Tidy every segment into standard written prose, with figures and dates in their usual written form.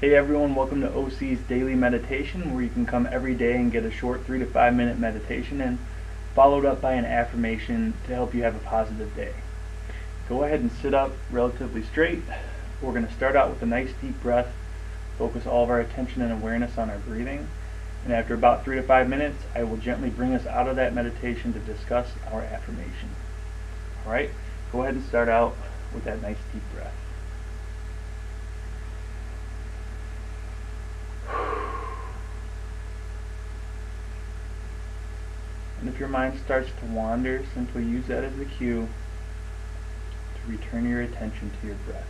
Hey everyone, welcome to OC's Daily Meditation, where you can come every day and get a short 3 to 5 minute meditation in, followed up by an affirmation to help you have a positive day. Go ahead and sit up relatively straight. We're going to start out with a nice deep breath, focus all of our attention and awareness on our breathing, and after about 3 to 5 minutes, I will gently bring us out of that meditation to discuss our affirmation. Alright, go ahead and start out with that nice deep breath. And if your mind starts to wander, simply use that as a cue to return your attention to your breath.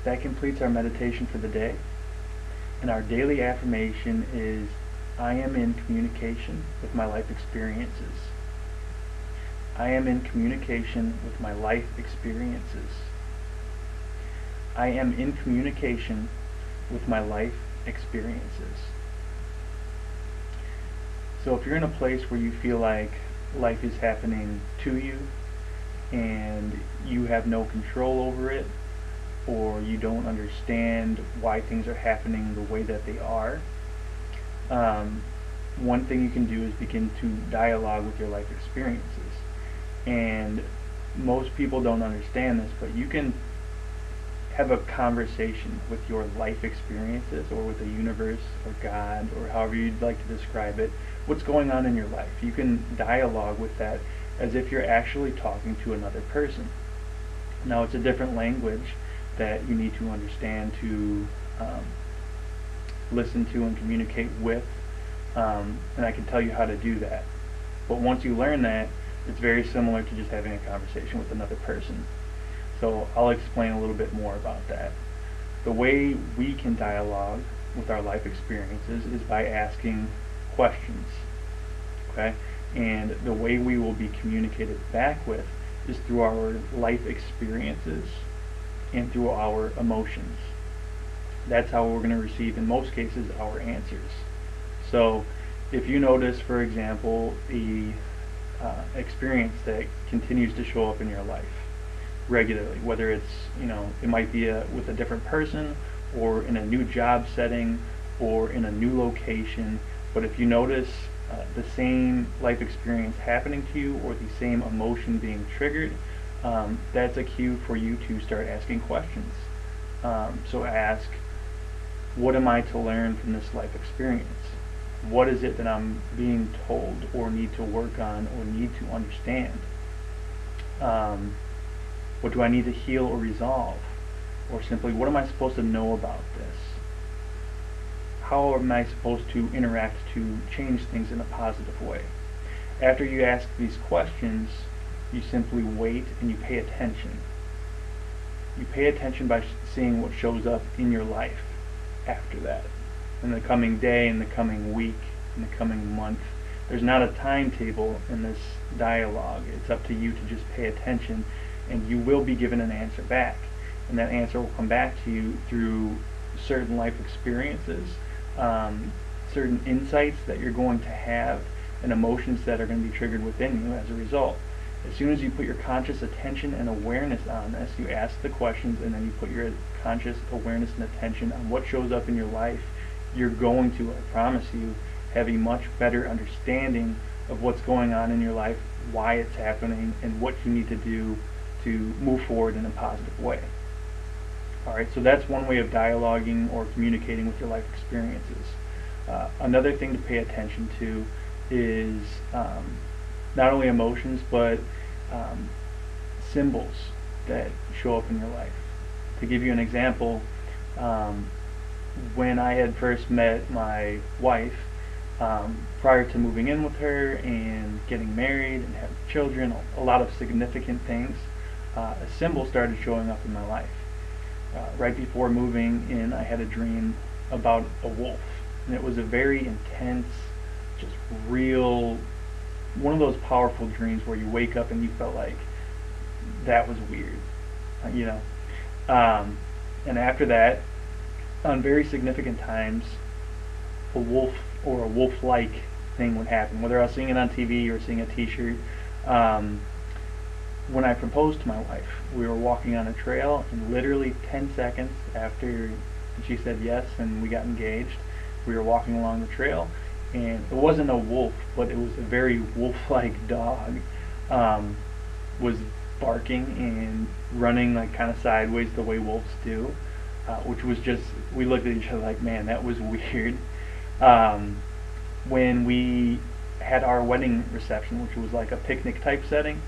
that completes our meditation for the day. And our daily affirmation is, I am in communication with my life experiences. I am in communication with my life experiences. I am in communication with my life experiences. So if you're in a place where you feel like life is happening to you and you have no control over it, or you don't understand why things are happening the way that they are, one thing you can do is begin to dialogue with your life experiences. And most people don't understand this, but you can have a conversation with your life experiences, or with the universe or God, or however you'd like to describe it, what's going on in your life. You can dialogue with that as if you're actually talking to another person. Now, it's a different language that you need to understand to listen to and communicate with, and I can tell you how to do that. But once you learn that, it's very similar to just having a conversation with another person. So I'll explain a little bit more about that. The way we can dialogue with our life experiences is by asking questions, okay? And the way we will be communicated back with is through our life experiences and through our emotions. That's how we're going to receive, in most cases, our answers. So if you notice, for example, the experience that continues to show up in your life regularly, whether it's, it might be with a different person, or in a new job setting, or in a new location, but if you notice the same life experience happening to you, or the same emotion being triggered, that's a cue for you to start asking questions. So ask, what am I to learn from this life experience? What is it that I'm being told, or need to work on, or need to understand? What do I need to heal or resolve? Or simply, what am I supposed to know about this? How am I supposed to interact to change things in a positive way? After you ask these questions, you simply wait and you pay attention. You pay attention by seeing what shows up in your life after that. In the coming day, in the coming week, in the coming month. There's not a timetable in this dialogue. It's up to you to just pay attention, and you will be given an answer back. And that answer will come back to you through certain life experiences, certain insights that you're going to have, and emotions that are going to be triggered within you as a result. As soon as you put your conscious attention and awareness on this, you ask the questions, and then you put your conscious awareness and attention on what shows up in your life, you're going to, I promise you, have a much better understanding of what's going on in your life, why it's happening, and what you need to do to move forward in a positive way. Alright, so that's one way of dialoguing or communicating with your life experiences. Another thing to pay attention to is not only emotions, but symbols that show up in your life. To give you an example, when I had first met my wife, prior to moving in with her and getting married and having children, a lot of significant things, a symbol started showing up in my life. Right before moving in, I had a dream about a wolf, and it was a very intense, just real, one of those powerful dreams where you wake up and you felt like that was weird, and after that, on very significant times, a wolf or a wolf-like thing would happen, whether I was seeing it on TV or seeing a t-shirt. When I proposed to my wife, we were walking on a trail, and literally 10 seconds after she said yes and we got engaged, we were walking along the trail, and it wasn't a wolf, but it was a very wolf-like dog, was barking and running like kind of sideways the way wolves do, which was just, we looked at each other like, man, that was weird. When we had our wedding reception, which was like a picnic type setting,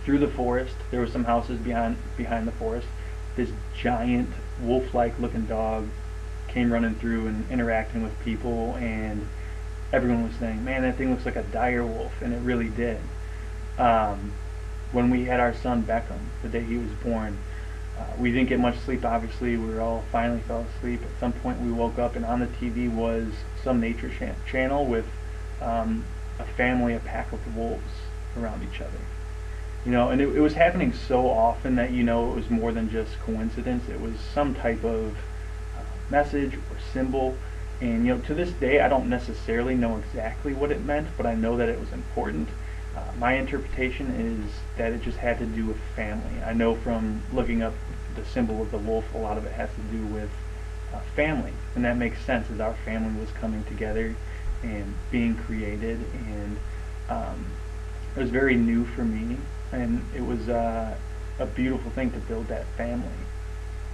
through the forest, there were some houses behind the forest, this giant wolf-like looking dog came running through and interacting with people, and everyone was saying, man, that thing looks like a dire wolf, and it really did. When we had our son Beckham, the day he was born, We didn't get much sleep, obviously. We all finally fell asleep. At some point we woke up and on the TV was some nature channel with a family, a pack of wolves around each other. And it was happening so often that it was more than just coincidence. It was some type of message or symbol. And to this day I don't necessarily know exactly what it meant, but I know that it was important. My interpretation is that it just had to do with family. I know from looking up the symbol of the wolf, a lot of it has to do with family, and that makes sense as our family was coming together and being created. And it was very new for me, and it was a beautiful thing to build that family.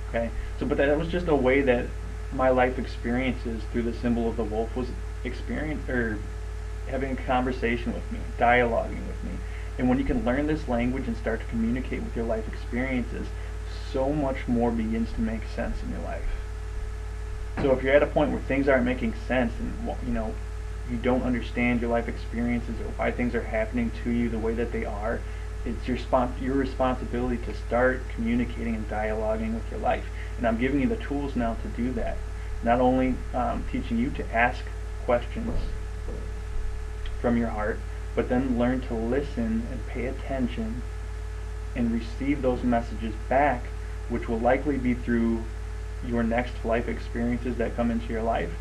Okay, but that was just a way that my life experiences through the symbol of the wolf was having a conversation with me, dialoguing with me. And when you can learn this language and start to communicate with your life experiences, so much more begins to make sense in your life. So if you're at a point where things aren't making sense, and you don't understand your life experiences or why things are happening to you the way that they are, it's your responsibility to start communicating and dialoguing with your life. And I'm giving you the tools now to do that. Not only teaching you to ask questions from your heart, but then learn to listen and pay attention and receive those messages back, which will likely be through your next life experiences that come into your life,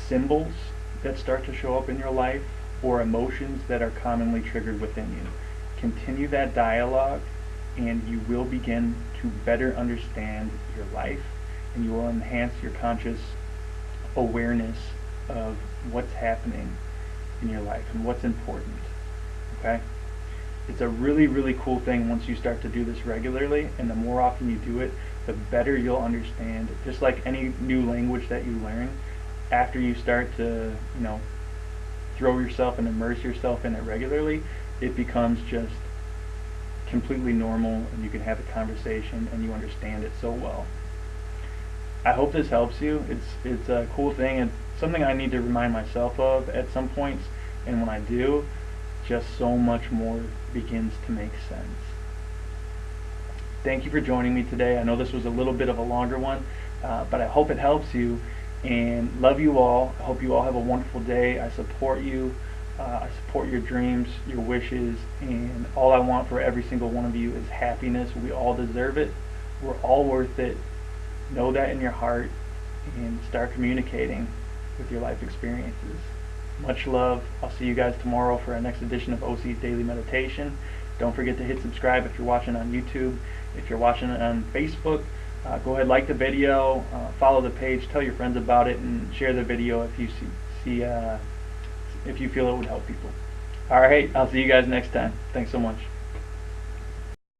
symbols that start to show up in your life, or emotions that are commonly triggered within you. Continue that dialogue, and you will begin to better understand your life, and you will enhance your conscious awareness of what's happening in your life and what's important. Okay? It's a really, really cool thing once you start to do this regularly, and the more often you do it, the better you'll understand. Just like any new language that you learn, after you start to, throw yourself and immerse yourself in it regularly, it becomes just completely normal, and you can have a conversation and you understand it so well. I hope this helps you. It's a cool thing, and something I need to remind myself of at some points, and when I do, just so much more begins to make sense. Thank you for joining me today. I know this was a little bit of a longer one, but I hope it helps you, and love you all. I hope you all have a wonderful day. I support you. I support your dreams, your wishes, and all I want for every single one of you is happiness. We all deserve it. We're all worth it. Know that in your heart, and start communicating with your life experiences. Much love. I'll see you guys tomorrow for our next edition of OC's Daily Meditation. Don't forget to hit subscribe if you're watching on YouTube. If you're watching on Facebook, go ahead, like the video, follow the page, tell your friends about it, and share the video if you if you feel it would help people. Alright, I'll see you guys next time. Thanks so much.